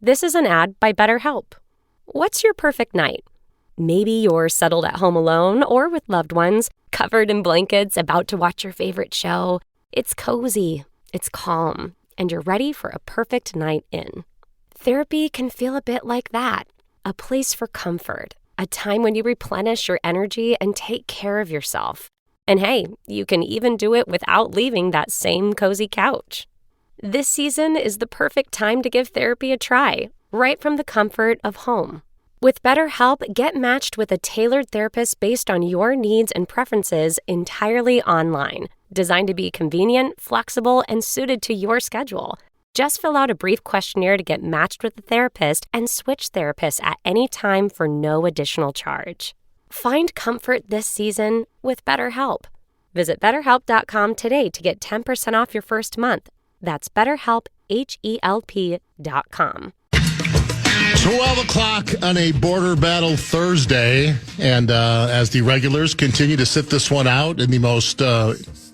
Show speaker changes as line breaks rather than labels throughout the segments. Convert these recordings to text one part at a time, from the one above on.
This is an ad by BetterHelp. What's your perfect night? Maybe you're settled at home alone or with loved ones, covered in blankets, about to watch your favorite show. It's cozy, it's calm, and you're ready for a perfect night in. Therapy can feel a bit like that, a place for comfort, a time when you replenish your energy and take care of yourself. And hey, you can even do it without leaving that same cozy couch. This season is the perfect time to give therapy a try, right from the comfort of home. With BetterHelp, get matched with a tailored therapist based on your needs and preferences entirely online, designed to be convenient, flexible, and suited to your schedule. Just fill out a brief questionnaire to get matched with a therapist and switch therapists at any time for no additional charge. Find comfort this season with BetterHelp. Visit BetterHelp.com today to get 10% off your first month. That's BetterHelp, HELP.com.
12 o'clock on a border battle Thursday, and as the regulars continue to sit this one out in the most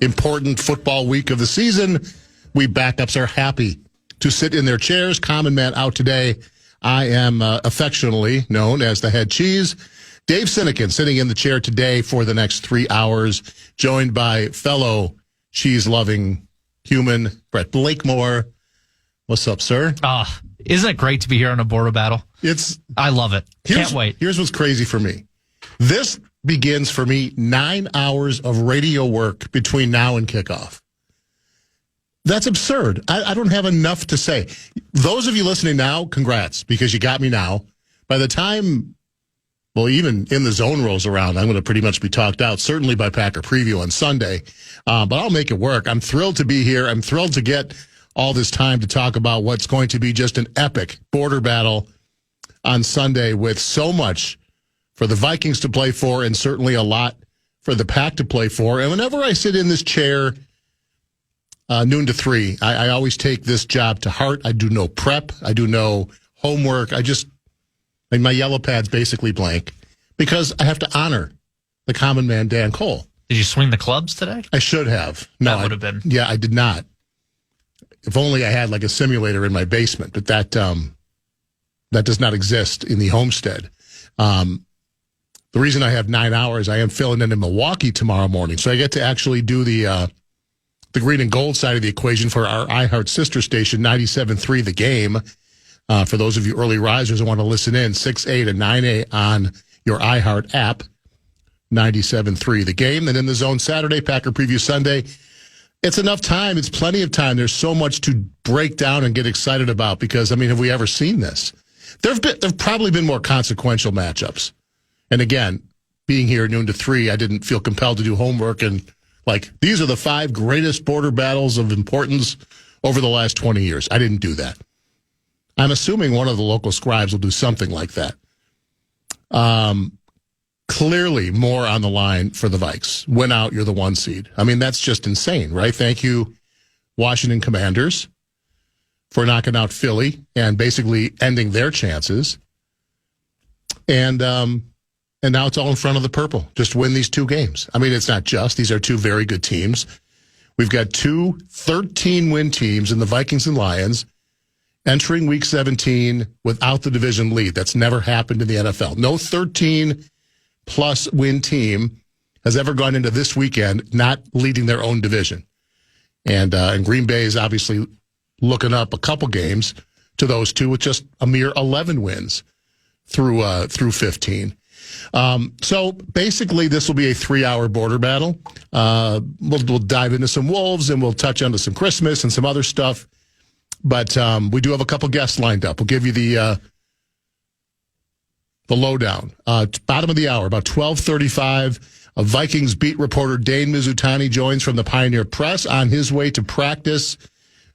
important football week of the season, we backups are happy to sit in their chairs. Common man out today. I am affectionately known as the head cheese. Dave Sinykin sitting in the chair today for the next 3 hours, joined by fellow cheese-loving human Brett Blakemore. What's up, sir?
Isn't it great to be here on a border battle? I love it. Can't wait.
Here's what's crazy for me. This begins for me 9 hours of radio work between now and kickoff. That's absurd. I don't have enough to say. Those of you listening now, congrats, because you got me now. By the time, well, even in the zone rolls around, I'm going to pretty much be talked out, certainly by Packer Preview on Sunday. But I'll make it work. I'm thrilled to be here. I'm thrilled to get all this time to talk about what's going to be just an epic border battle on Sunday, with so much for the Vikings to play for and certainly a lot for the Pack to play for. And whenever I sit in this chair noon to 3, I always take this job to heart. I do no prep. I do no homework. My yellow pad's basically blank because I have to honor the common man, Dan Cole.
Did you swing the clubs today?
I should have. No,
that would have been.
Yeah, I did not. If only I had like a simulator in my basement, but that does not exist in the homestead. The reason I have 9 hours, I am filling in Milwaukee tomorrow morning, so I get to actually do the green and gold side of the equation for our iHeart sister station, 97.3 The Game. For those of you early risers who want to listen in, 6A to 9A on your iHeart app, 97.3 The Game. And in the zone Saturday, Packer Preview Sunday. It's enough time. It's plenty of time. There's so much to break down and get excited about because, have we ever seen this? There've probably been more consequential matchups. And again, being here noon to 3, I didn't feel compelled to do homework and these are the 5 greatest border battles of importance over the last 20 years. I didn't do that. I'm assuming one of the local scribes will do something like that. Clearly more on the line for the Vikes. Win out, you're the 1 seed. That's just insane, right? Thank you, Washington Commanders, for knocking out Philly and basically ending their chances. And now it's all in front of the purple. Just win these 2 games. It's not just. These are 2 very good teams. We've got 2 13-win teams in the Vikings and Lions entering Week 17 without the division lead. That's never happened in the NFL. No 13-plus win team has ever gone into this weekend not leading their own division. And Green Bay is obviously looking up a couple games to those 2 with just a mere 11 wins through 15. So basically, this will be a 3-hour border battle. We'll dive into some Wolves and we'll touch onto some Christmas and some other stuff. But we do have a couple guests lined up. We'll give you the lowdown. Bottom of the hour, about 12:35. A Vikings beat reporter Dane Mizutani joins from the Pioneer Press on his way to practice.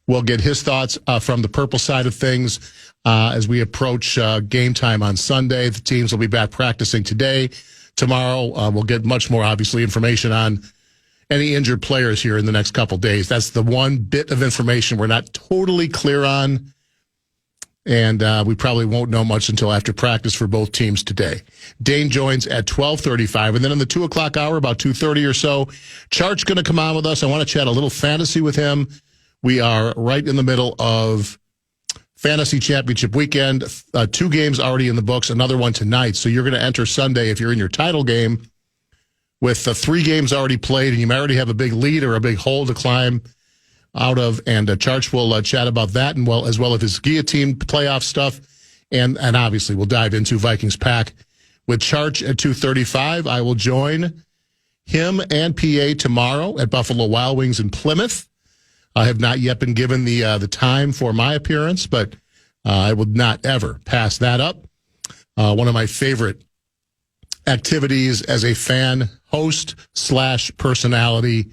We'll get his thoughts from the purple side of things as we approach game time on Sunday. The teams will be back practicing today. Tomorrow, we'll get much more, obviously, information on any injured players here in the next couple days. That's the one bit of information we're not totally clear on, and we probably won't know much until after practice for both teams today. Dane joins at 12:35, and then in the 2 o'clock hour, about 2:30 or so, Chart's going to come on with us. I want to chat a little fantasy with him. We are right in the middle of Fantasy Championship weekend, 2 games already in the books, another one tonight. So you're going to enter Sunday if you're in your title game with 3 games already played, and you might already have a big lead or a big hole to climb out of. And Charch will chat about that, and as well as his guillotine playoff stuff. And obviously we'll dive into Vikings Pack with Charch at 2:35. I will join him and PA tomorrow at Buffalo Wild Wings in Plymouth. I have not yet been given the time for my appearance, but I would not ever pass that up. One of my favorite activities as a fan, host / personality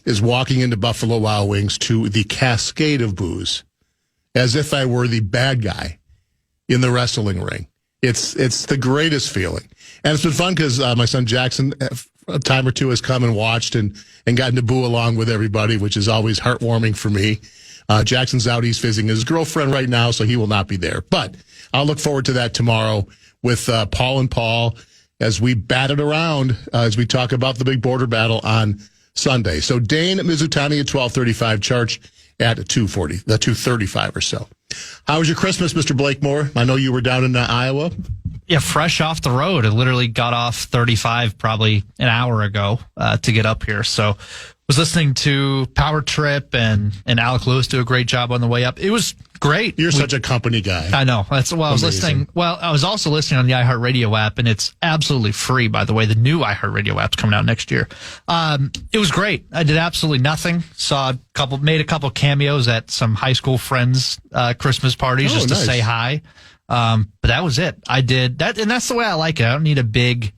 is walking into Buffalo Wild Wings to the cascade of booze as if I were the bad guy in the wrestling ring. It's the greatest feeling. And it's been fun because my son Jackson a time or two has come and watched and gotten to boo along with everybody, which is always heartwarming for me. Jackson's out. He's visiting his girlfriend right now, so he will not be there. But I'll look forward to that tomorrow with Paul and Paul as we bat it around, as we talk about the big border battle on Sunday. So Dane Mizutani at 12:35, Charch at 2:35 or so. How was your Christmas, Mr. Blakemore? I know you were down in Iowa.
Yeah, fresh off the road. I literally got off 35 probably an hour ago to get up here. So was listening to Power Trip and Alec Lewis do a great job on the way up. It was great.
You're such a company guy.
I know. That's why I was listening. Well, I was also listening on the iHeartRadio app, and it's absolutely free, by the way. The new iHeartRadio app's coming out next year. It was great. I did absolutely nothing. Made a couple cameos at some high school friends' Christmas parties to say hi. But that was it. I did that, and that's the way I like it. I don't need a big,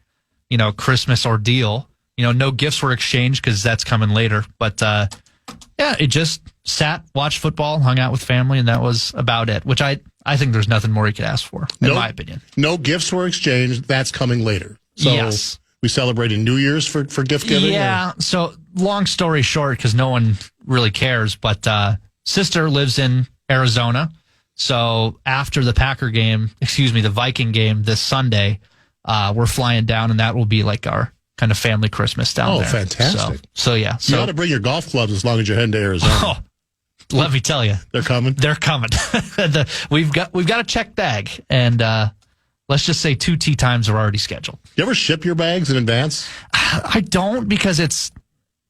Christmas ordeal. No gifts were exchanged because that's coming later. But it just sat, watched football, hung out with family, and that was about it. Which I think there's nothing more you could ask for, in my opinion. No gifts were exchanged. That's coming later. So yes. We celebrated New Year's for gift giving? Yeah. Or? So long story short, because no one really cares, but sister lives in Arizona. So after the the Viking game this Sunday, we're flying down, and that will be like our kind of family Christmas down there. Oh, fantastic. So yeah. So you ought to bring your golf clubs as long as you're heading to Arizona. Oh, let me tell you. They're coming? They're coming. We've got a check bag, and let's just say 2 tee times are already scheduled. You ever ship your bags in advance? I don't, because it's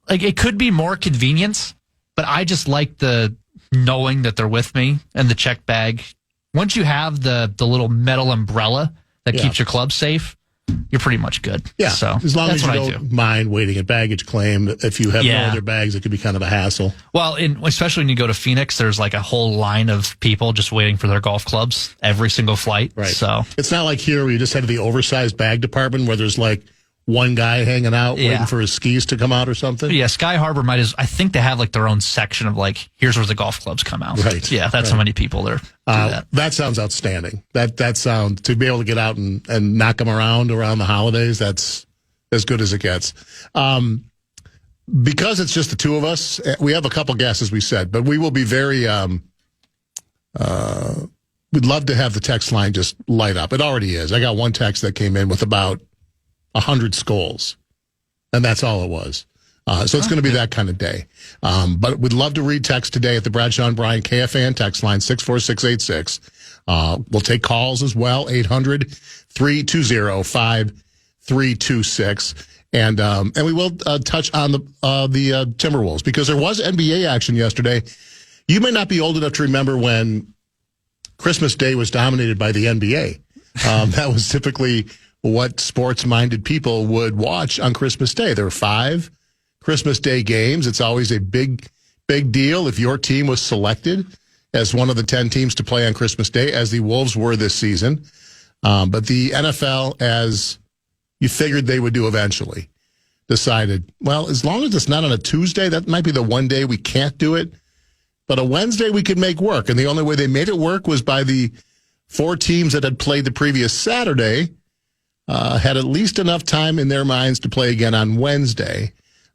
like it could be more convenience, but I just like the knowing that they're with me and the check bag. Once you have the little metal umbrella that keeps your club safe, you're pretty much good. Yeah. So as long as you don't mind waiting at baggage claim. If you have no other bags, it could be kind of a hassle. Well, especially when you go to Phoenix, there's like a whole line of people just waiting for their golf clubs every single flight. Right. So it's not like here where you just have the oversized bag department where there's like one guy hanging out waiting for his skis to come out or something. Yeah, Sky Harbor I think they have like their own section of like, here's where the golf clubs come out. Right. Yeah, that's how many people there do that. That sounds outstanding. That sounds, to be able to get out and knock them around the holidays, that's as good as it gets. Because it's just the two of us, we have a couple guests, as we said, but we will be very, we'd love to have the text line just light up. It already is. I got one text that came in with about 100 skulls, and that's all it was. So it's going to be that kind of day. But we'd love to read text today at the Bradshaw and Bryan KFAN text line 64686. We'll take calls as well, 800-320-5326. And we will touch on the Timberwolves, because there was NBA action yesterday. You may not be old enough to remember when Christmas Day was dominated by the NBA. That was typically what sports-minded people would watch on Christmas Day. There were 5 Christmas Day games. It's always a big deal if your team was selected as one of the 10 teams to play on Christmas Day, as the Wolves were this season. But the NFL, as you figured they would do eventually, decided, well, as long as it's not on a Tuesday, that might be the one day we can't do it. But a Wednesday we could make work. And the only way they made it work was by the 4 teams that had played the previous Saturday had at least enough time in their minds to play again on Wednesday.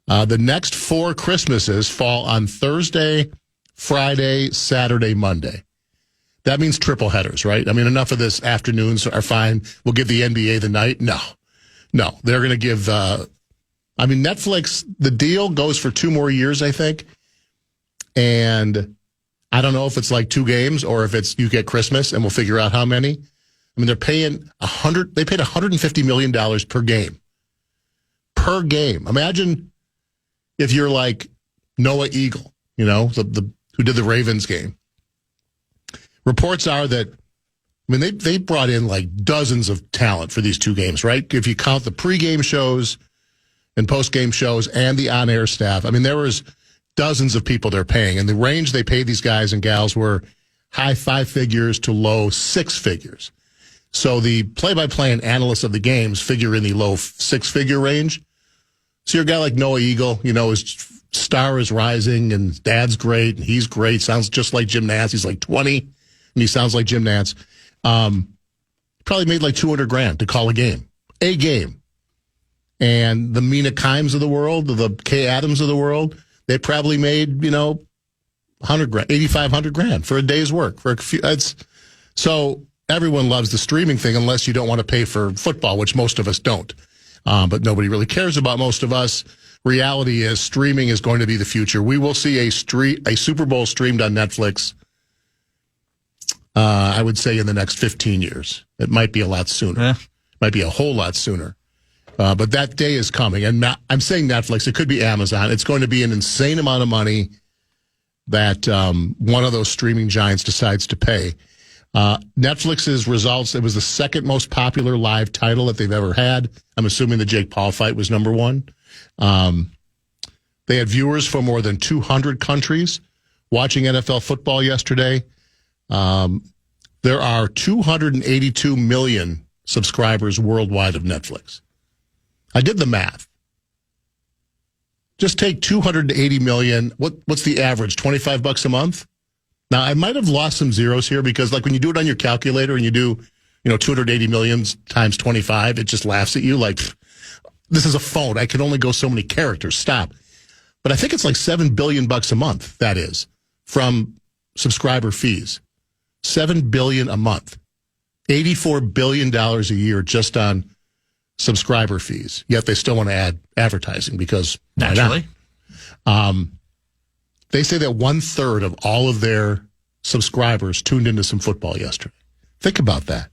The next 4 Christmases fall on Thursday, Friday, Saturday, Monday. That means triple headers, right? I mean, enough of this afternoons are fine. We'll give the NBA the night. No. They're going to give, Netflix, the deal goes for 2 more years, I think. And
I don't know if it's like 2 games or if it's you get Christmas and we'll figure out how many. I mean, they're paying they paid $150 million per game. Per game. Imagine if you're like Noah Eagle, who did the Ravens game. Reports are that, they brought in like dozens of talent for these 2 games, right? If you count the pregame shows and postgame shows and the on-air staff, there was dozens of people they're paying. And the range they paid these guys and gals were high 5 figures to low 6 figures. So the play-by-play and analysts of the games figure in the low 6-figure range. So your guy like Noah Eagle, his star is rising and his dad's great and he's great. Sounds just like Jim Nantz. He's like 20 and he sounds like Jim Nantz. Probably made like $200,000 to call a game. And the Mina Kimes of the world, the Kay Adams of the world, they probably made, $100,000, $8,500 for a day's work. So everyone loves the streaming thing unless you don't want to pay for football, which most of us don't. But nobody really cares about most of us. Reality is streaming is going to be the future. We will see a Super Bowl streamed on Netflix, I would say, in the next 15 years. It might be a lot sooner.
Yeah.
Might be a whole lot sooner. But that day is coming. And I'm saying Netflix. It could be Amazon. It's going to be an insane amount of money that one of those streaming giants decides to pay. Netflix's results, it was the second most popular live title that they've ever had. I'm assuming the Jake Paul fight was number 1. They had viewers from more than 200 countries watching NFL football yesterday. There are 282 million subscribers worldwide of Netflix. I did the math. Just take 280 million. What's the average? $25 a month? Now, I might have lost some zeros here because, like, when you do it on your calculator and you do, 280 million times 25, it just laughs at you like, this is a phone. I can only go so many characters. Stop. But I think it's like $7 billion a month, that is, from subscriber fees. $7 billion a month. $84 billion a year just on subscriber fees. Yet they still want to add advertising because
naturally.
They say that 1/3 of all of their subscribers tuned into some football yesterday. Think about that.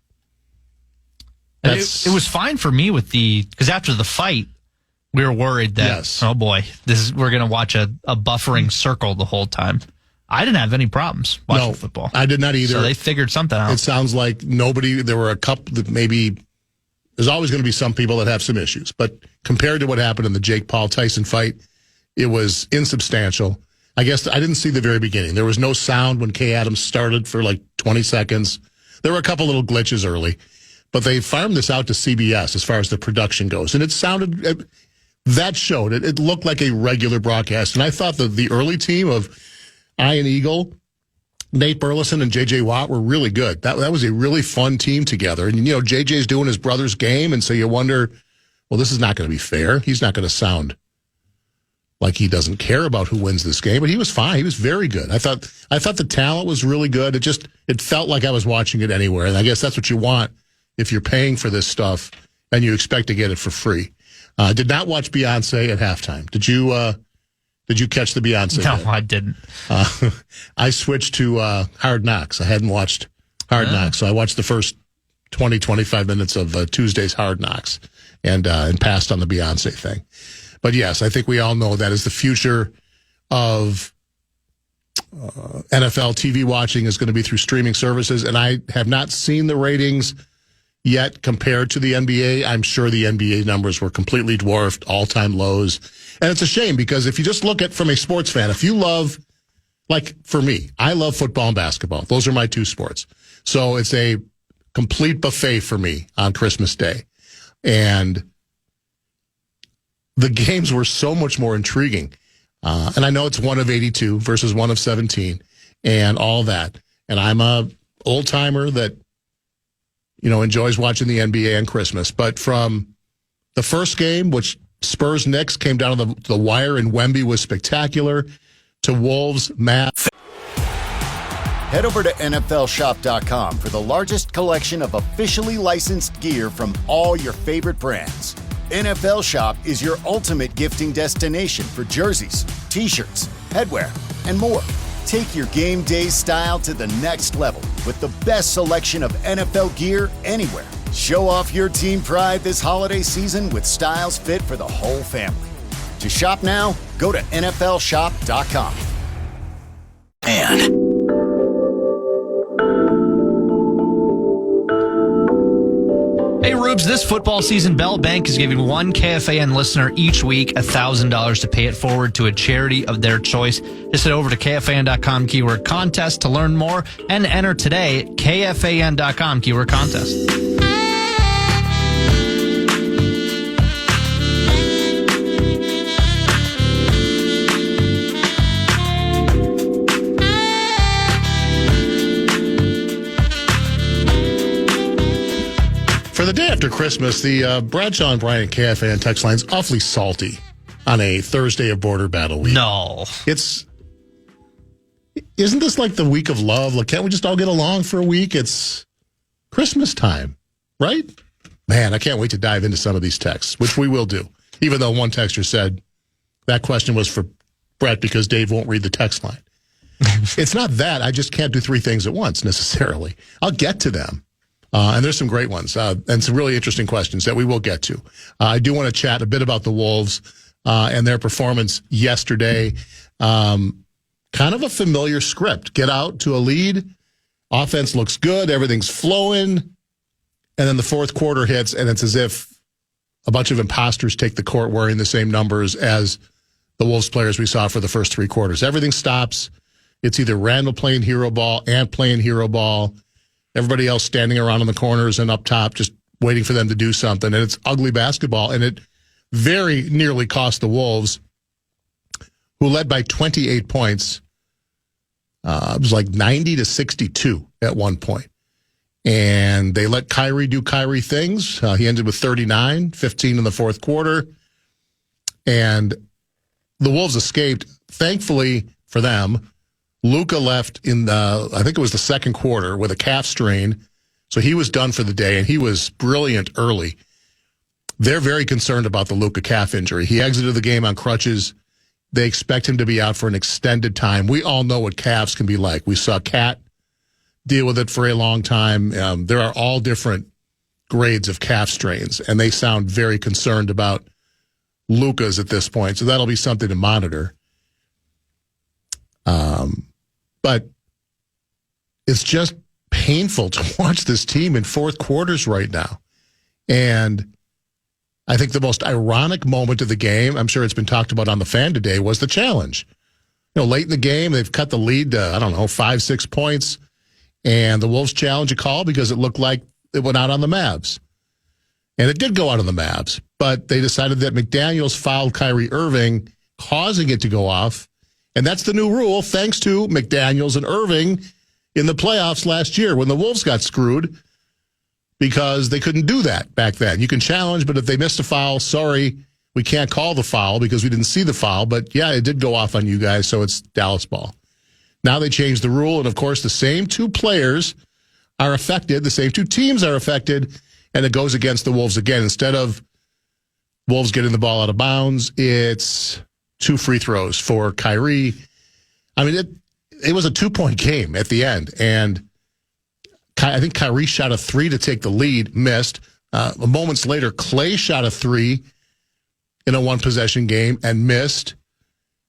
It was fine for me because after the fight, we were worried that, oh boy, we're going to watch a buffering circle the whole time. I didn't have any problems watching football.
I did not either.
So they figured something out.
It sounds like there were a couple that maybe, there's always going to be some people that have some issues. But compared to what happened in the Jake Paul Tyson fight, it was insubstantial. I guess I didn't see the very beginning. There was no sound when Kay Adams started for like 20 seconds. There were a couple little glitches early. But they farmed this out to CBS as far as the production goes. And it sounded, that showed, it looked like a regular broadcast. And I thought the early team of Ian Eagle, Nate Burleson, and J.J. Watt were really good. That was a really fun team together. And, J.J.'s doing his brother's game, and so you wonder, well, this is not going to be fair. He's not going to sound like he doesn't care about who wins this game, but he was fine. He was very good. I thought the talent was really good. It felt like I was watching it anywhere, and I guess that's what you want if you're paying for this stuff and you expect to get it for free. Did not watch Beyonce at halftime. Did you catch the Beyonce?
No, I didn't.
I switched to Hard Knocks. I hadn't watched Hard Knocks, so I watched the first 20, 25 minutes of Tuesday's Hard Knocks and passed on the Beyonce thing. But yes, I think we all know that is the future of NFL TV watching is going to be through streaming services, and I have not seen the ratings yet compared to the NBA. I'm sure the NBA numbers were completely dwarfed, all-time lows. And it's a shame because if you just look at from a sports fan, if you love, like for me, I love football and basketball. Those are my 2 sports. So it's a complete buffet for me on Christmas Day. And the games were so much more intriguing. And I know it's 1 of 82 versus 1 of 17 and all that. And I'm a old-timer that enjoys watching the NBA on Christmas. But from the first game, which Spurs Knicks came down to the wire and Wemby was spectacular, to Wolves, Matt.
Head over to NFLshop.com for the largest collection of officially licensed gear from all your favorite brands. NFL Shop is your ultimate gifting destination for jerseys, t-shirts, headwear, and more. Take your game day style to the next level with the best selection of NFL gear anywhere. Show off your team pride this holiday season with styles fit for the whole family. To shop now, go to NFLshop.com.
And
Hey, Rubes, this football season, Bell Bank is giving one KFAN listener each week $1,000 to pay it forward to a charity of their choice. Just head over to KFAN.com keyword contest to learn more and enter today at KFAN.com keyword contest.
For the day after Christmas, the Bradshaw and Bryant KFAN text line's awfully salty on a Thursday of Border Battle Week.
No.
Isn't this like the week of love? Like, can't we just all get along for a week? It's Christmas time, right? Man, I can't wait to dive into some of these texts, which we will do. Even though one texter said that question was for Brett because Dave won't read the text line. It's not that. I just can't do three things at once necessarily. I'll get to them. And there's some great ones and some really interesting questions that we will get to. I do want to chat a bit about the Wolves and their performance yesterday. Kind of a familiar script. Get out to a lead. Offense looks good. Everything's flowing. And then the fourth quarter hits, and it's as if a bunch of imposters take the court wearing the same numbers as the Wolves players we saw for the first three quarters. Everything stops. It's either Randall playing hero ball, Ant playing hero ball, everybody else standing around in the corners and up top just waiting for them to do something. And it's ugly basketball. And it very nearly cost the Wolves, who led by 28 points. It was like 90-62 at one point. And they let Kyrie do Kyrie things. He ended with 39, 15 in the fourth quarter. And the Wolves escaped. Thankfully for them, Luka left in I think it was the second quarter with a calf strain. So he was done for the day, and he was brilliant early. They're very concerned about the Luka calf injury. He exited the game on crutches. They expect him to be out for an extended time. We all know what calves can be like. We saw Cat deal with it for a long time. There are all different grades of calf strains, and they sound very concerned about Luka's at this point. So that'll be something to monitor. But it's just painful to watch this team in fourth quarters right now. And I think the most ironic moment of the game, I'm sure it's been talked about on the Fan today, was the challenge. Late in the game, they've cut the lead to, 5, 6 points. And the Wolves challenge a call because it looked like it went out on the Mavs. And it did go out on the Mavs. But they decided that McDaniels fouled Kyrie Irving, causing it to go off. And that's the new rule, thanks to McDaniels and Irving in the playoffs last year when the Wolves got screwed because they couldn't do that back then. You can challenge, but if they missed a foul, sorry, we can't call the foul because we didn't see the foul. But, yeah, it did go off on you guys, so it's Dallas ball. Now they changed the rule, and, of course, the same two players are affected, the same two teams are affected, and it goes against the Wolves again. Instead of Wolves getting the ball out of bounds, it's 2 free throws for Kyrie. I mean, it was a 2-point game at the end, and I think Kyrie shot a 3 to take the lead, missed. Moments later, Clay shot a 3 in a one-possession game and missed.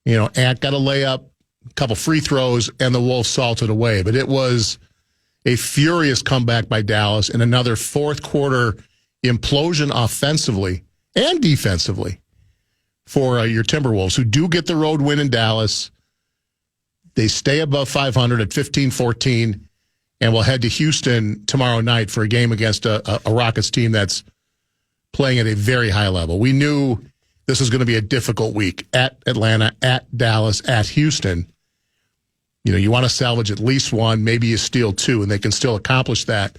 Ant got a layup, a couple free throws, and the Wolves salted away. But it was a furious comeback by Dallas and another fourth quarter implosion offensively and defensively for your Timberwolves, who do get the road win in Dallas. They stay above 500 at 15-14, and will head to Houston tomorrow night for a game against a Rockets team that's playing at a very high level. We knew this was going to be a difficult week at Atlanta, at Dallas, at Houston. You want to salvage at least one, maybe you steal 2, and they can still accomplish that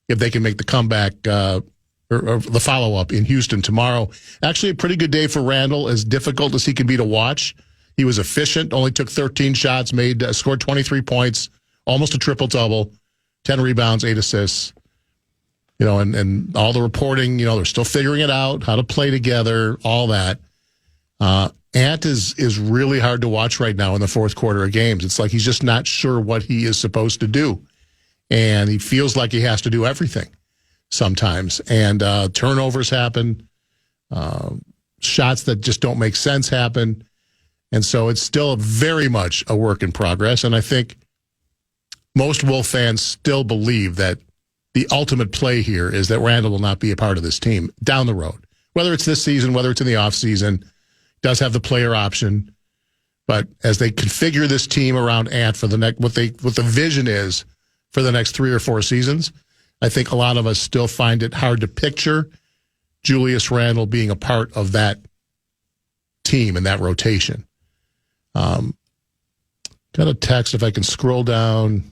if they can make the comeback or the follow-up in Houston tomorrow. Actually, a pretty good day for Randall, as difficult as he can be to watch. He was efficient, only took 13 shots, scored 23 points, almost a triple-double, 10 rebounds, 8 assists. And all the reporting, they're still figuring it out, how to play together, all that. Ant is really hard to watch right now in the fourth quarter of games. It's like he's just not sure what he is supposed to do. And he feels like he has to do everything sometimes. And turnovers happen. Shots that just don't make sense happen. And so it's still very much a work in progress. And I think most Wolf fans still believe that the ultimate play here is that Randall will not be a part of this team down the road. Whether it's this season, whether it's in the offseason, does have the player option. But as they configure this team around Ant for the next, what the vision is for the next 3 or 4 seasons, I think a lot of us still find it hard to picture Julius Randle being a part of that team and that rotation. Got a text, if I can scroll down.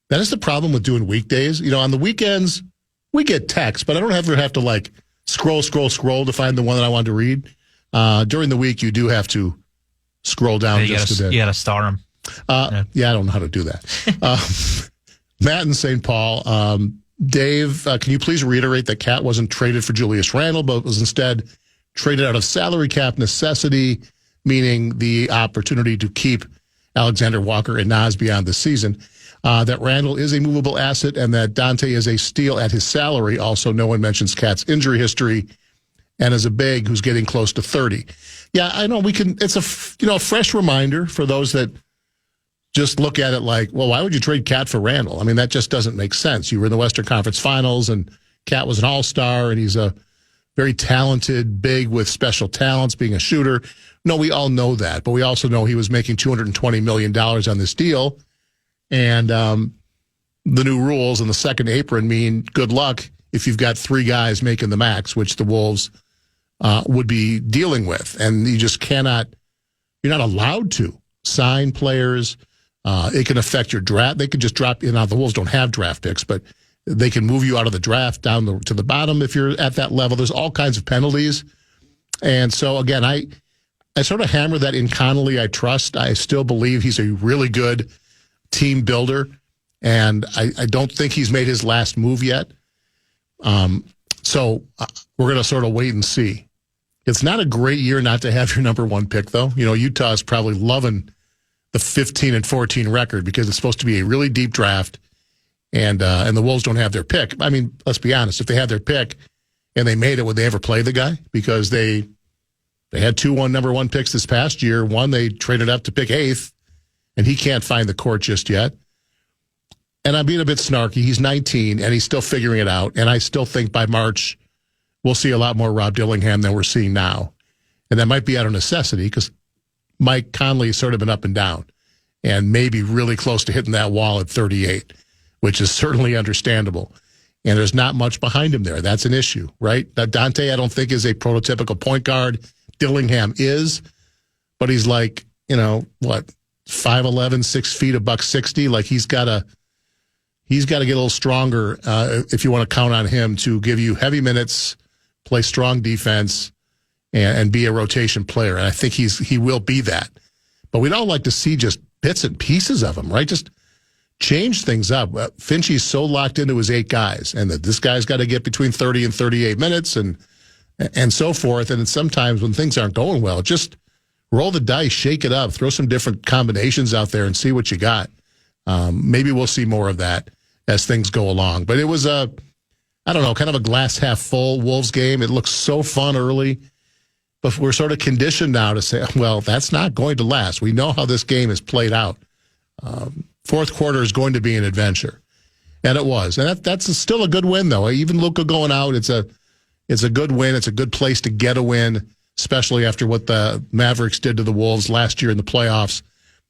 That is the problem with doing weekdays. You know, on the weekends, we get texts, but I don't ever have to like scroll to find the one that I want to read. During the week, you do have to scroll down just a bit.
You got to star them.
Yeah, I don't know how to do that. Matt in St. Paul. Dave, can you please reiterate that Cat wasn't traded for Julius Randle, but was instead traded out of salary cap necessity, meaning the opportunity to keep Alexander Walker and Nas beyond the season, that Randle is a movable asset and that Dante is a steal at his salary. Also, no one mentions Cat's injury history and is a big who's getting close to 30. Yeah, I know we can. It's a fresh reminder for those that just look at it like, well, why would you trade Cat for Randle? I mean, that just doesn't make sense. You were in the Western Conference Finals and Cat was an all-star and he's a very talented big with special talents, being a shooter. No, we all know that, but we also know he was making $220 million on this deal. And the new rules in the second apron mean good luck if you've got 3 guys making the max, which the Wolves would be dealing with. And you just cannot, you're not allowed to sign players. It can affect your draft. They could just drop in. Now, the Wolves don't have draft picks, but they can move you out of the draft down to the bottom if you're at that level. There's all kinds of penalties. And so, again, I sort of hammer that in Connolly. I trust. I still believe he's a really good team builder, and I don't think he's made his last move yet. So we're going to sort of wait and see. It's not a great year not to have your number 1 pick, though. You know, Utah is probably loving the 15-14 record because it's supposed to be a really deep draft, and the Wolves don't have their pick. I mean, let's be honest. If they had their pick and they made it, would they ever play the guy? Because they had 2 number 1 picks this past year. One, they traded up to pick 8th, and he can't find the court just yet. And I'm being a bit snarky. He's 19, and he's still figuring it out. And I still think by March, we'll see a lot more Rob Dillingham than we're seeing now. And that might be out of necessity because Mike Conley has sort of been up and down and maybe really close to hitting that wall at 38, which is certainly understandable. And there's not much behind him there. That's an issue, right? Now, Dante, I don't think, is a prototypical point guard. Dillingham is, but he's like, 5'11", 6 feet, $160. Like he's got to get a little stronger if you want to count on him to give you heavy minutes, play strong defense, and be a rotation player. And I think he will be that. But we'd all like to see just bits and pieces of him, right? Just change things up. Finchie's so locked into his 8 guys, and that this guy's got to get between 30 and 38 minutes and so forth. And sometimes when things aren't going well, just roll the dice, shake it up, throw some different combinations out there and see what you got. Maybe we'll see more of that as things go along. But it was kind of a glass half full Wolves game. It looks so fun early, but we're sort of conditioned now to say, well, that's not going to last. We know how this game is played out. Fourth quarter is going to be an adventure. And it was. And that's still a good win, though. Even Luka going out, it's a good win. It's a good place to get a win, especially after what the Mavericks did to the Wolves last year in the playoffs.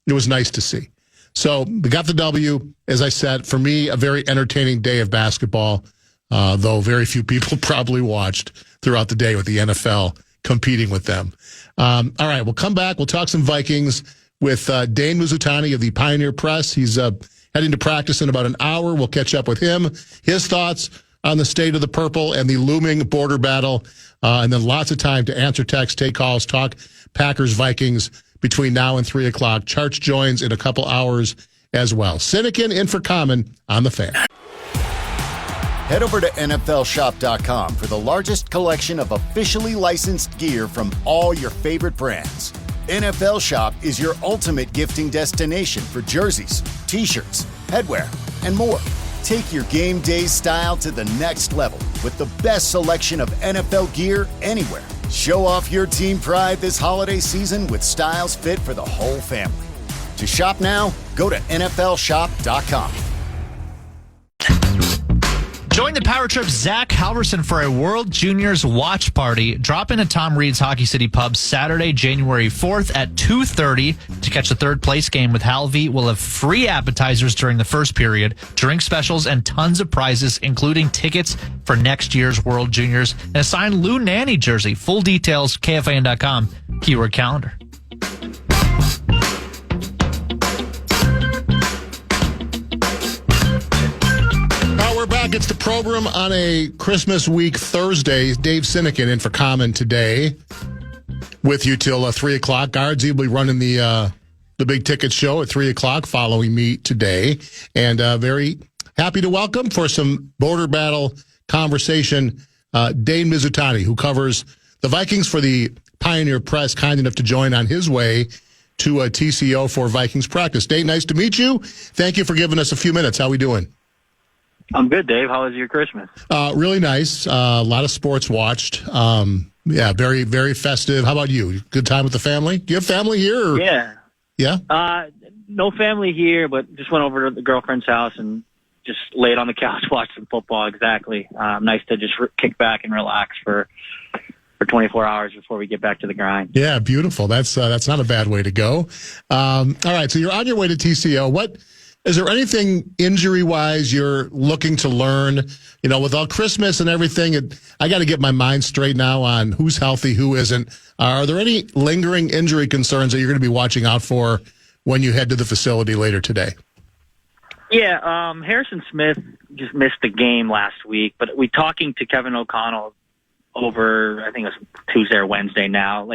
It was nice to see. So we got the W. As I said, for me, a very entertaining day of basketball, though very few people probably watched throughout the day with the NFL competing with them. All right, we'll come back. We'll talk some Vikings with Dane Mizutani of the Pioneer Press. He's heading to practice in about an hour. We'll catch up with him, his thoughts on the state of the purple and the looming border battle, and then lots of time to answer texts, take calls, talk Packers, Vikings between now and 3 o'clock. Charts joins in a couple hours as well. Sinykin in for Common on the Fan.
Head over to NFLshop.com for the largest collection of officially licensed gear from all your favorite brands. NFL Shop is your ultimate gifting destination for jerseys, t-shirts, headwear, and more. Take your game day style to the next level with the best selection of NFL gear anywhere. Show off your team pride this holiday season with styles fit for the whole family. To shop now, go to NFLshop.com.
Join the Power Trip Zach Halverson for a World Juniors watch party. Drop into Tom Reed's Hockey City Pub Saturday, January 4th at 2:30 to catch the third place game with Halvey. We'll have free appetizers during the first period, drink specials, and tons of prizes, including tickets for next year's World Juniors and a signed Lou Nanny jersey. Full details, KFAN.com, keyword calendar.
We're back. It's the program on a Christmas week Thursday. Dave Sinykin in for Common today with you till 3 o'clock. Guardsy will be running the big ticket show at 3 o'clock following me today. And very happy to welcome for some border battle conversation Dane Mizutani, who covers the Vikings for the Pioneer Press, kind enough to join on his way to a TCO for Vikings practice. Dane, nice to meet you. Thank you for giving us a few minutes. How we doing?
I'm good, Dave. How was your Christmas?
Really nice. A lot of sports watched. Yeah, very, very festive. How about you? Good time with the family? Do you have family here? Or?
Yeah.
Yeah?
No family here, but just went over to the girlfriend's house and just laid on the couch, watched some football. Exactly. Nice to just kick back and relax for 24 hours before we get back to the grind.
Yeah, beautiful. That's not a bad way to go. All right, so you're on your way to TCO. Is there anything injury-wise you're looking to learn? You know, with all Christmas and everything, I got to get my mind straight now on who's healthy, who isn't. Are there any lingering injury concerns that you're going to be watching out for when you head to the facility later today?
Yeah, Harrison Smith just missed the game last week, but we talking to Kevin O'Connell over, I think it was Tuesday or Wednesday now,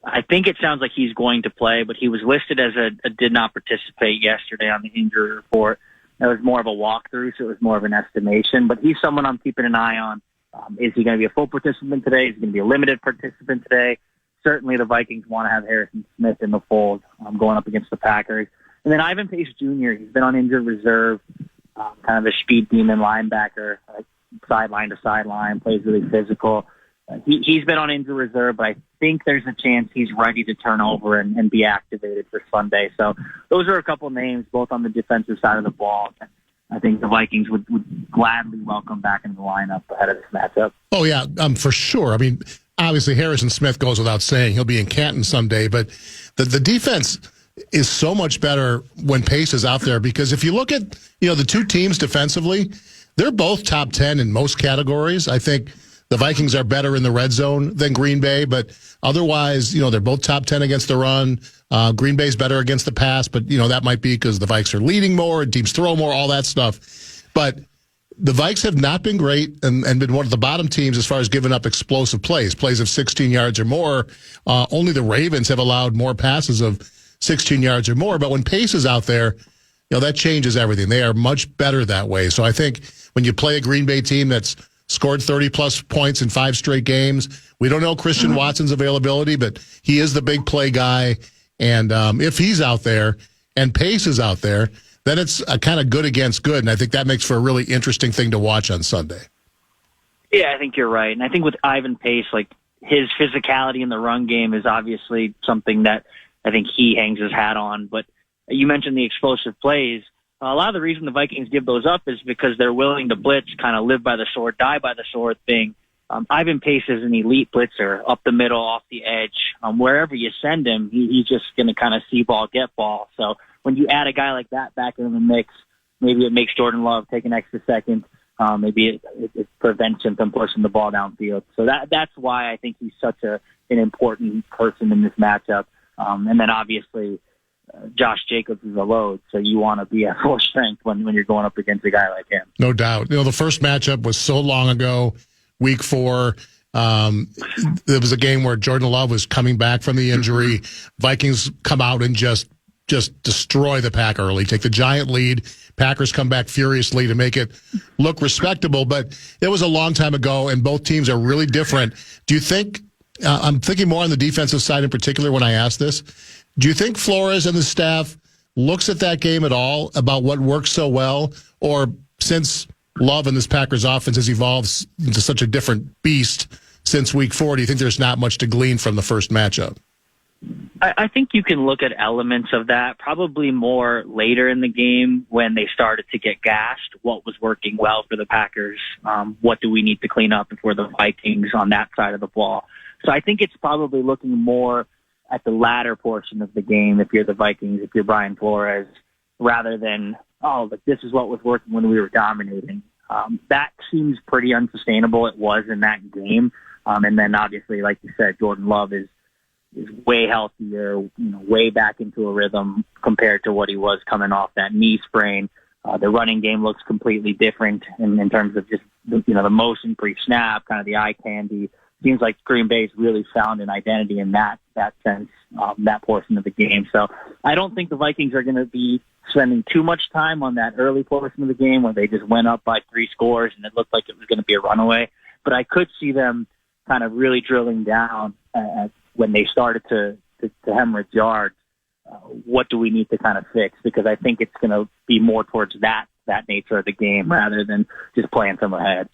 I think it sounds like he's going to play, but he was listed as a did not participate yesterday on the injury report. It was more of a walkthrough, so it was more of an estimation. But he's someone I'm keeping an eye on. Is he going to be a full participant today? Is he going to be a limited participant today? Certainly the Vikings want to have Harrison Smith in the fold going up against the Packers. And then Ivan Pace Jr., he's been on injured reserve, kind of a speed demon linebacker, sideline to sideline, plays really physical. He's been on injured reserve, but I think there's a chance he's ready to turn over and be activated for Sunday. So those are a couple names, both on the defensive side of the ball. I think the Vikings would gladly welcome back into the lineup ahead of this matchup.
Oh, yeah, for sure. I mean, obviously Harrison Smith goes without saying. He'll be in Canton someday, but the defense is so much better when Pace is out there, because if you look at, the two teams defensively, they're both top 10 in most categories. I think the Vikings are better in the red zone than Green Bay, but otherwise, they're both top 10 against the run. Green Bay's better against the pass, but, that might be because the Vikes are leading more and teams throw more, all that stuff. But the Vikes have not been great and been one of the bottom teams as far as giving up explosive plays of 16 yards or more. Only the Ravens have allowed more passes of 16 yards or more. But when Pace is out there, that changes everything. They are much better that way. So I think when you play a Green Bay team that's scored 30-plus points in 5 straight games. We don't know Christian Watson's availability, but he is the big play guy. And if he's out there and Pace is out there, then it's a kind of good against good. And I think that makes for a really interesting thing to watch on Sunday.
Yeah, I think you're right. And I think with Ivan Pace, his physicality in the run game is obviously something that I think he hangs his hat on. But you mentioned the explosive plays. A lot of the reason the Vikings give those up is because they're willing to blitz, kind of live by the sword, die by the sword thing. Ivan Pace is an elite blitzer, up the middle, off the edge. Wherever you send him, he's just going to kind of see ball, get ball. So when you add a guy like that back in the mix, maybe it makes Jordan Love take an extra second. Maybe it prevents him from pushing the ball downfield. So that's why I think he's such an important person in this matchup. And then obviously, Josh Jacobs is a load, so you want to be at full strength when you're going up against a guy like him.
No doubt. The first matchup was so long ago, week 4. There was a game where Jordan Love was coming back from the injury. Vikings come out and just just destroy the Pack early, take the giant lead. Packers come back furiously to make it look respectable, but it was a long time ago, and both teams are really different. Do you think, I'm thinking more on the defensive side in particular when I ask this, do you think Flores and the staff looks at that game at all about what works so well, or since Love and this Packers offense has evolved into such a different beast since week 4, do you think there's not much to glean from the first matchup?
I think you can look at elements of that, probably more later in the game when they started to get gashed. What was working well for the Packers? What do we need to clean up for the Vikings on that side of the ball? So I think it's probably looking more at the latter portion of the game if you're the Vikings, if you're Brian Flores, rather than, but this is what was working when we were dominating. That seems pretty unsustainable. It was in that game. And then obviously, like you said, Jordan Love is way healthier, way back into a rhythm compared to what he was coming off that knee sprain. The running game looks completely different in terms of just, the motion pre-snap, kind of the eye candy. Seems like Green Bay's really found an identity in that sense, that portion of the game. So I don't think the Vikings are going to be spending too much time on that early portion of the game where they just went up by 3 scores and it looked like it was going to be a runaway. But I could see them kind of really drilling down when they started to hemorrhage yards. What do we need to kind of fix? Because I think it's going to be more towards that nature of the game rather than just playing from ahead.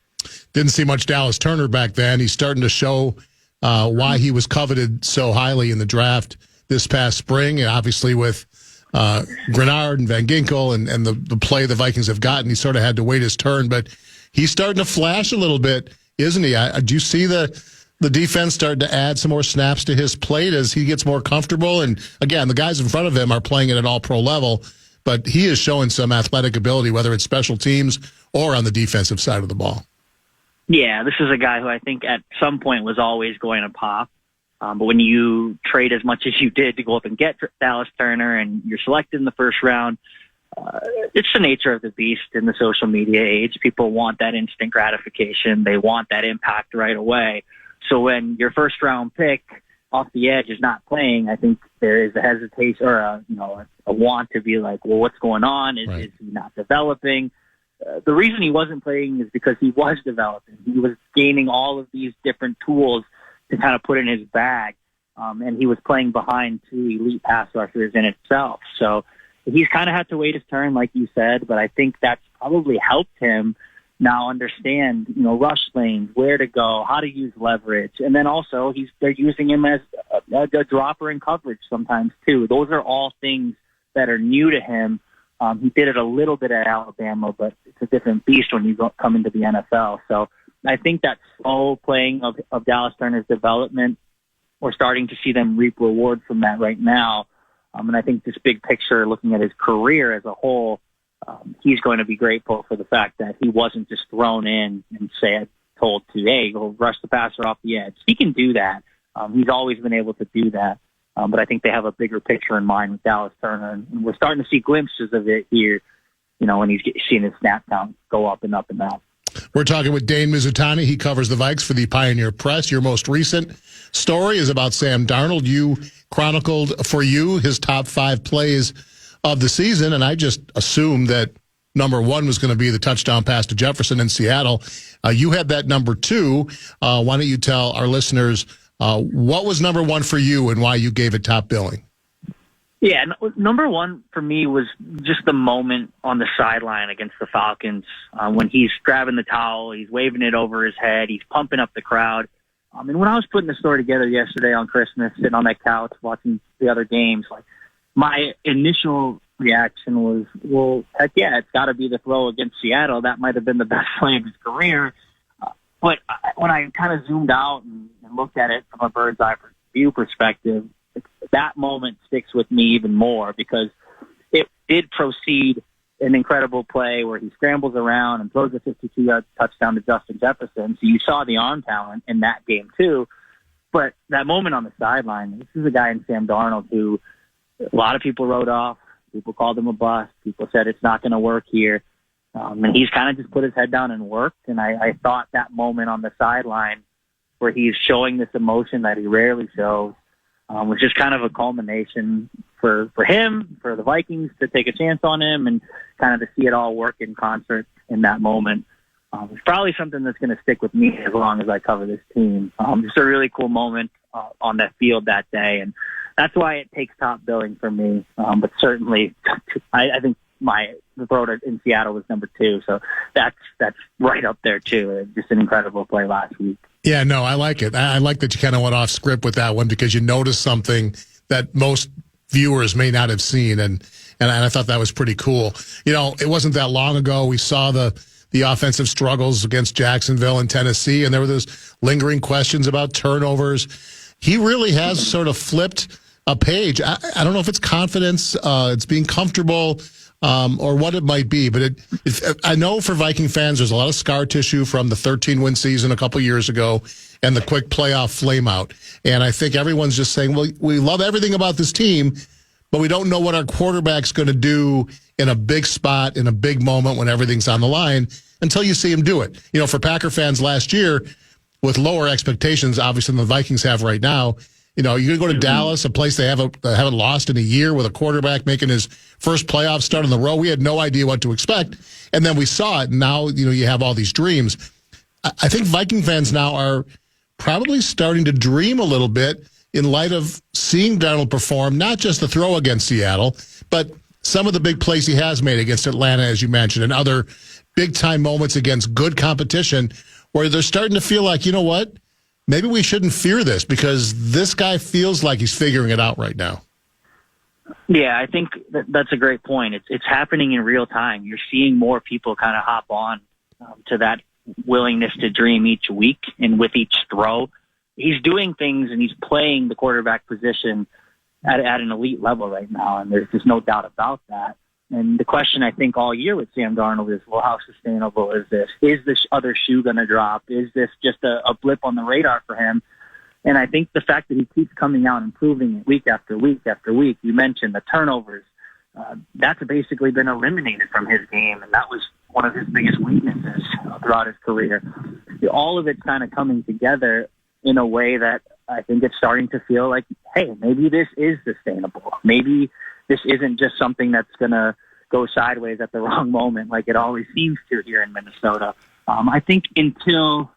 Didn't see much Dallas Turner back then. He's starting to show why he was coveted so highly in the draft this past spring. And obviously with Grenard and Van Ginkel and the play the Vikings have gotten, he sort of had to wait his turn. But he's starting to flash a little bit, isn't he? Do you see the defense starting to add some more snaps to his plate as he gets more comfortable? And again, the guys in front of him are playing at an all-pro level, but he is showing some athletic ability, whether it's special teams or on the defensive side of the ball.
Yeah, this is a guy who I think at some point was always going to pop. But when you trade as much as you did to go up and get Dallas Turner and you're selected in the first round, it's the nature of the beast in the social media age. People want that instant gratification. They want that impact right away. So when your first round pick off the edge is not playing, I think there is a hesitation or a want to be like, well, what's going on? Is he not developing? The reason he wasn't playing is because he was developing. He was gaining all of these different tools to kind of put in his bag. And he was playing behind 2 elite pass rushers in itself. So he's kind of had to wait his turn, like you said, but I think that's probably helped him now understand, rush lanes, where to go, how to use leverage. And then also they're using him as a dropper in coverage sometimes too. Those are all things that are new to him. He did it a little bit at Alabama, but it's a different beast when you come into the NFL. So I think that slow playing of Dallas Turner's development, we're starting to see them reap rewards from that right now. And I think this big picture, looking at his career as a whole, he's going to be grateful for the fact that he wasn't just thrown in and told to, hey, go rush the passer off the edge. He can do that. He's always been able to do that. But I think they have a bigger picture in mind with Dallas Turner. And we're starting to see glimpses of it here, when he's seeing his snap count go up and up and up.
We're talking with Dane Mizutani. He covers the Vikes for the Pioneer Press. Your most recent story is about Sam Darnold. You chronicled for you his top 5 plays of the season, and I just assumed that number 1 was going to be the touchdown pass to Jefferson in Seattle. You had that number 2. Why don't you tell our listeners what was number 1 for you and why you gave it top billing?
Yeah, number 1 for me was just the moment on the sideline against the Falcons when he's grabbing the towel, he's waving it over his head, he's pumping up the crowd. And when I was putting the story together yesterday on Christmas, sitting on that couch watching the other games, my initial reaction was, well, heck yeah, it's got to be the throw against Seattle. That might have been the best play of his career. But when I kind of zoomed out and looked at it from a bird's eye view perspective, that moment sticks with me even more because it did proceed an incredible play where he scrambles around and throws a 52-yard touchdown to Justin Jefferson. So you saw the arm talent in that game too. But that moment on the sideline, this is a guy in Sam Darnold who a lot of people wrote off. People called him a bust. People said it's not going to work here. And he's kind of just put his head down and worked. And I thought that moment on the sideline where he's showing this emotion that he rarely shows, was just kind of a culmination for him, for the Vikings to take a chance on him, and kind of to see it all work in concert in that moment. It's probably something that's going to stick with me as long as I cover this team. Just a really cool moment on that field that day, and that's why it takes top billing for me. But certainly, I think the throw in Seattle was number 2, so that's right up there too. Just an incredible play last week.
Yeah, no, I like it. I like that you kind of went off script with that one because you noticed something that most viewers may not have seen, and I thought that was pretty cool. You know, it wasn't that long ago we saw the offensive struggles against Jacksonville and Tennessee, and there were those lingering questions about turnovers. He really has sort of flipped a page. I don't know if it's confidence, it's being comfortable, or what it might be, but I know for Viking fans, there's a lot of scar tissue from the 13-win season a couple years ago and the quick playoff flameout. And I think everyone's just saying, well, we love everything about this team, but we don't know what our quarterback's going to do in a big spot, in a big moment when everything's on the line until you see him do it. You know, for Packer fans last year, with lower expectations, obviously, than the Vikings have right now, you know, you're going to go to Dallas, a place they haven't lost in a year, with a quarterback making his first playoff start in the row. We had no idea what to expect, and then we saw it, and now, you know, you have all these dreams. I think Viking fans now are probably starting to dream a little bit in light of seeing Darnold perform, not just the throw against Seattle, but some of the big plays he has made against Atlanta, as you mentioned, and other big-time moments against good competition where they're starting to feel like, you know what, maybe we shouldn't fear this because this guy feels like he's figuring it out right now.
Yeah, I think that's a great point. It's happening in real time. You're seeing more people kind of hop on to that willingness to dream each week, and with each throw, he's doing things and he's playing the quarterback position at an elite level right now, and there's just no doubt about that. And the question, I think, all year with Sam Darnold is, well, how sustainable is this? Is this other shoe going to drop? Is this just a blip on the radar for him? And I think the fact that he keeps coming out and proving it week after week after week, you mentioned the turnovers, that's basically been eliminated from his game, and that was one of his biggest weaknesses throughout his career. All of it's kind of coming together in a way that I think it's starting to feel like, hey, maybe this is sustainable. Maybe this isn't just something that's going to go sideways at the wrong moment like it always seems to here in Minnesota. I think until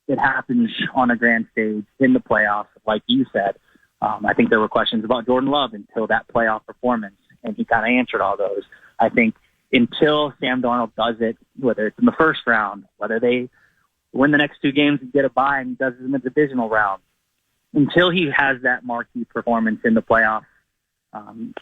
it happens on a grand stage in the playoffs, like you said, I think there were questions about Jordan Love until that playoff performance, and he kind of answered all those. I think until Sam Darnold does it, whether it's in the first round, whether they win the next 2 games and get a bye and he does it in the divisional round, until he has that marquee performance in the playoffs,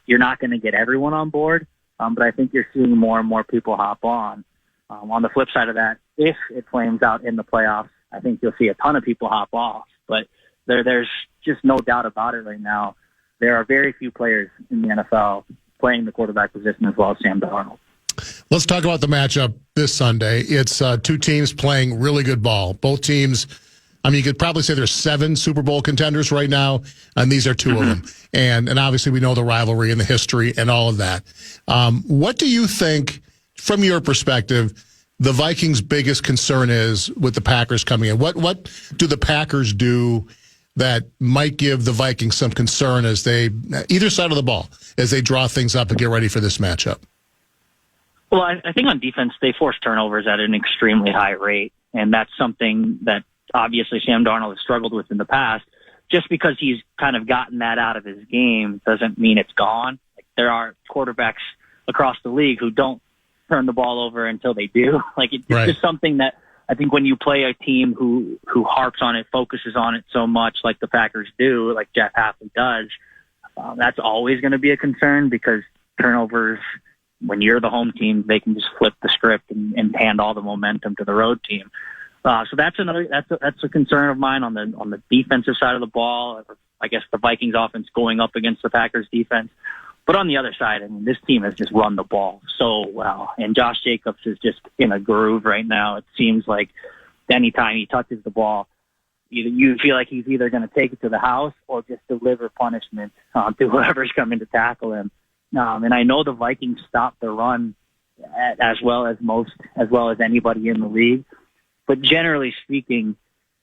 you're not going to get everyone on board, but I think you're seeing more and more people hop on. On the flip side of that, if it flames out in the playoffs, I think you'll see a ton of people hop off. But there's just no doubt about it right now. There are very few players in the NFL playing the quarterback position as well as Sam Darnold.
Let's talk about the matchup this Sunday. It's 2 teams playing really good ball. Both teams, I mean, you could probably say there's 7 Super Bowl contenders right now, and these are 2 of them. And obviously we know the rivalry and the history and all of that. What do you think, from your perspective, the Vikings' biggest concern is with the Packers coming in? What do the Packers do that might give the Vikings some concern as they, either side of the ball, as they draw things up and get ready for this matchup?
Well, I think on defense, they force turnovers at an extremely high rate, and that's something that obviously Sam Darnold has struggled with in the past. Just because he's kind of gotten that out of his game doesn't mean it's gone. Like, there are quarterbacks across the league who don't turn the ball over until they do. Like, it's
right.
just something that I think when you play a team who harps on it, focuses on it so much like the Packers do, like Jeff Hafley does, that's always going to be a concern, because turnovers, when you're the home team, they can just flip the script and hand all the momentum to the road team. So that's a concern of mine on the defensive side of the ball. I guess the Vikings offense going up against the Packers defense. But on the other side, I mean, this team has just run the ball so well, and Josh Jacobs is just in a groove right now. It seems like anytime he touches the ball, you feel like he's either going to take it to the house or just deliver punishment to whoever's coming to tackle him. And I know the Vikings stopped the run as well as anybody in the league. But generally speaking,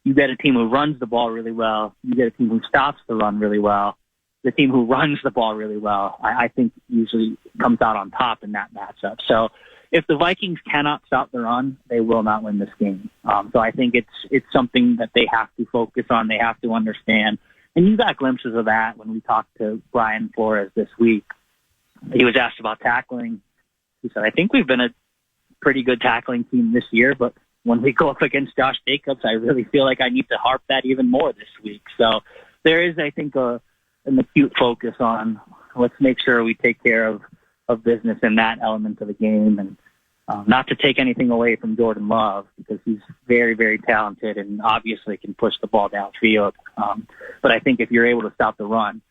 you get a team who runs the ball really well. You get a team who stops the run really well. the team who runs the ball really well, I think usually comes out on top in that matchup. So if the Vikings cannot stop the run, they will not win this game. So I think it's something that they have to focus on. They have to understand. And you got glimpses of that when we talked to Brian Flores this week. He was asked about tackling. He said, I think we've been a pretty good tackling team this year, but when we go up against Josh Jacobs, I really feel like I need to harp that even more this week. So there is, I think, an acute focus on let's make sure we take care of business in that element of the game, and not to take anything away from Jordan Love, because he's very, very talented and obviously can push the ball downfield. But I think if you're able to stop the run,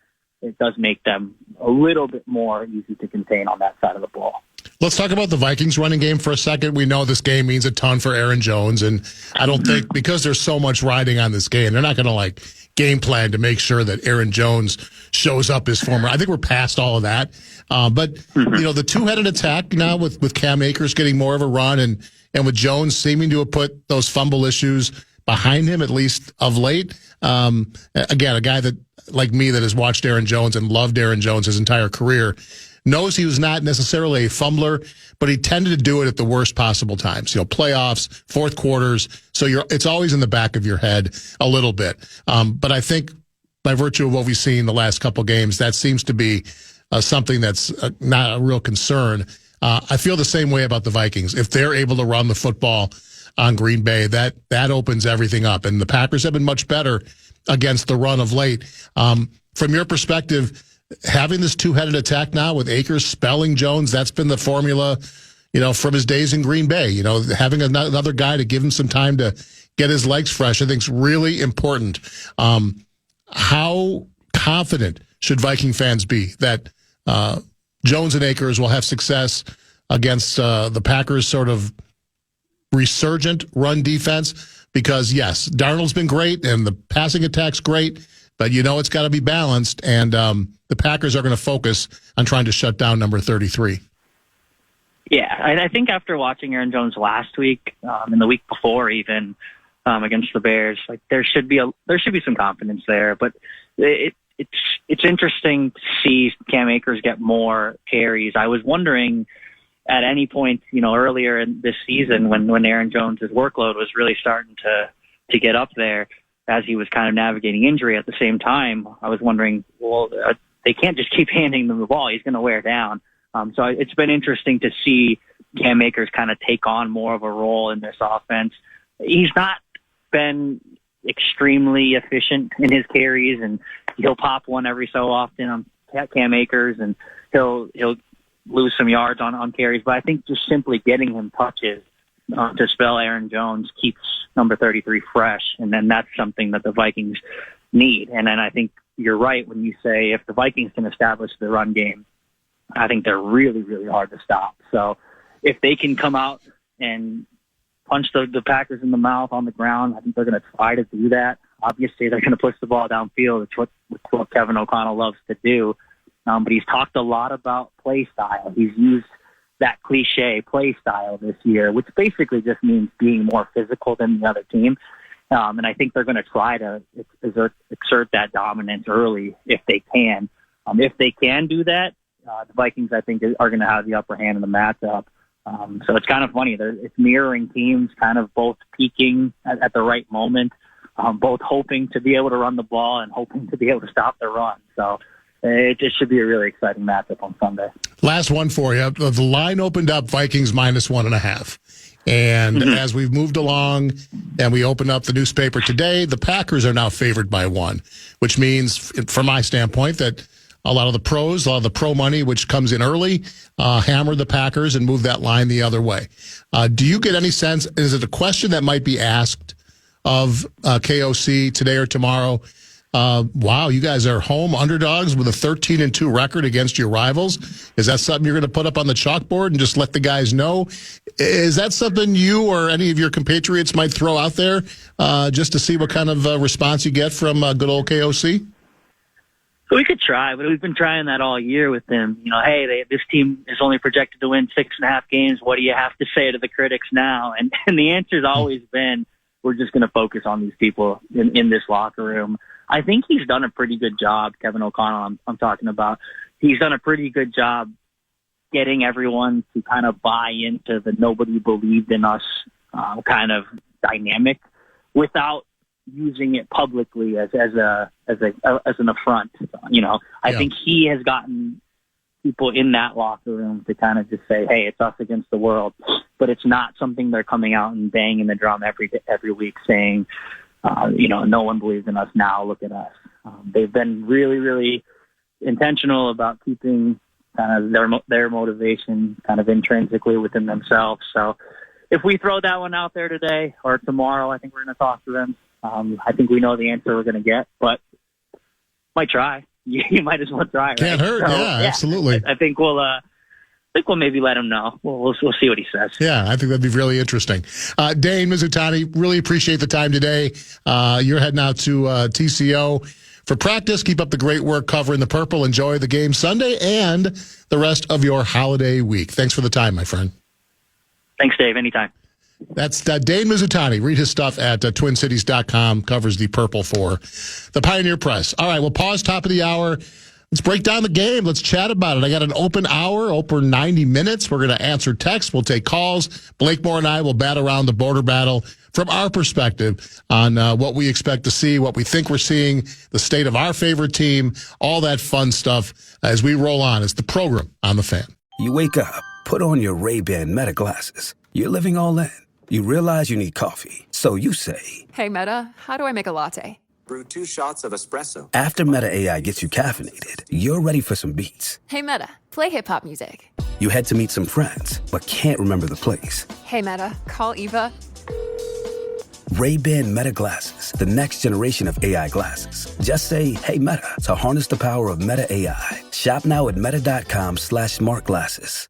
it does make them a little bit more easy to contain on that side of the ball.
Let's talk about the Vikings running game for a second. We know this game means a ton for Aaron Jones, and I don't think, because there's so much riding on this game, they're not going to game plan to make sure that Aaron Jones shows up as former. I think we're past all of that. But the two-headed attack now with Cam Akers getting more of a run and with Jones seeming to have put those fumble issues behind him, at least of late. Again, a guy that, like me, that has watched Aaron Jones and loved Aaron Jones his entire career, knows he was not necessarily a fumbler, but he tended to do it at the worst possible times. Playoffs, fourth quarters. So it's always in the back of your head a little bit. But I think by virtue of what we've seen the last couple games, that seems to be something that's not a real concern. I feel the same way about the Vikings. If they're able to run the football on Green Bay, that opens everything up. And the Packers have been much better against the run of late. From your perspective, having this two-headed attack now with Akers spelling Jones, that's been the formula, from his days in Green Bay. Having another guy to give him some time to get his legs fresh, I think is really important. How confident should Viking fans be that Jones and Akers will have success against the Packers' sort of resurgent run defense? Because, yes, Darnold's been great and the passing attack's great, but it's got to be balanced, and the Packers are going to focus on trying to shut down number 33.
Yeah, I think after watching Aaron Jones last week and the week before even against the Bears, there should be some confidence there. But it's interesting to see Cam Akers get more carries. I was wondering at any point, earlier in this season when Aaron Jones' workload was really starting to get up there, as he was kind of navigating injury at the same time, I was wondering, they can't just keep handing him the ball. He's going to wear down. So it's been interesting to see Cam Akers kind of take on more of a role in this offense. He's not been extremely efficient in his carries, and he'll pop one every so often on Cam Akers, and he'll lose some yards on carries. But I think just simply getting him touches to spell Aaron Jones keeps number 33 fresh, and then that's something that the Vikings need. And then I think you're right when you say if the Vikings can establish the run game, I think they're really, really hard to stop. So if they can come out and punch the Packers in the mouth on the ground, I think they're going to try to do that. Obviously, they're going to push the ball downfield. It's what Kevin O'Connell loves to do. But he's talked a lot about play style. He's used that cliche play style this year, which basically just means being more physical than the other team. And I think they're going to try to exert that dominance early if they can. If they can do that, the Vikings, I think, are going to have the upper hand in the matchup. So it's kind of funny. It's mirroring teams kind of both peaking at the right moment, both hoping to be able to run the ball and hoping to be able to stop the run. So it just should be a really exciting matchup on Sunday.
Last one for you. The line opened up Vikings -1.5. And as we've moved along and we opened up the newspaper today, the Packers are now favored by 1, which means, from my standpoint, that a lot of the pro money, which comes in early, hammered the Packers and moved that line the other way. Do you get any sense, is it a question that might be asked of KOC today or tomorrow? Wow, you guys are home underdogs with a 13-2 record against your rivals. Is that something you're going to put up on the chalkboard and just let the guys know? Is that something you or any of your compatriots might throw out there just to see what kind of response you get from good old KOC?
We could try, but we've been trying that all year with them. Hey, this team is only projected to win 6.5 games. What do you have to say to the critics now? And the answer's always been, we're just going to focus on these people in this locker room. I think he's done a pretty good job, Kevin O'Connell, I'm talking about. He's done a pretty good job getting everyone to kind of buy into the nobody believed in us kind of dynamic without using it publicly as an affront. I think he has gotten people in that locker room to kind of just say, hey, it's us against the world. But it's not something they're coming out and banging the drum every week saying, no one believes in us now, look at us. They've been really, really intentional about keeping kind of their motivation kind of intrinsically within themselves. So if we throw that one out there today or tomorrow, I think we're going to talk to them. I think we know the answer we're going to get, but might try. You might as well try. Right?
Can't hurt. So, yeah, absolutely.
I think we'll maybe let him know. We'll see what he says.
Yeah, I think that'd be really interesting. Dane Mizutani, really appreciate the time today. You're heading out to TCO for practice. Keep up the great work covering the purple. Enjoy the game Sunday and the rest of your holiday week. Thanks for the time, my friend.
Thanks, Dave. Anytime.
That's Dane Mizutani. Read his stuff at twincities.com. Covers the purple for the Pioneer Press. All right, we'll pause top of the hour. Let's break down the game. Let's chat about it. I got an open hour, open 90 minutes. We're going to answer texts. We'll take calls. Blakemore and I will bat around the border battle from our perspective on what we expect to see, what we think we're seeing, the state of our favorite team, all that fun stuff as we roll on. It's the Program on the Fan.
You wake up, put on your Ray-Ban Meta glasses. You're living all in. You realize you need coffee. So you say,
hey, Meta, how do I make a latte?
Brew 2 shots of espresso.
After Meta AI gets you caffeinated, you're ready for some beats.
Hey, Meta, play hip-hop music.
You head to meet some friends, but can't remember the place.
Hey, Meta, call Eva.
Ray-Ban Meta glasses, the next generation of AI glasses. Just say, hey, Meta, to harness the power of Meta AI. Shop now at meta.com/smartglasses.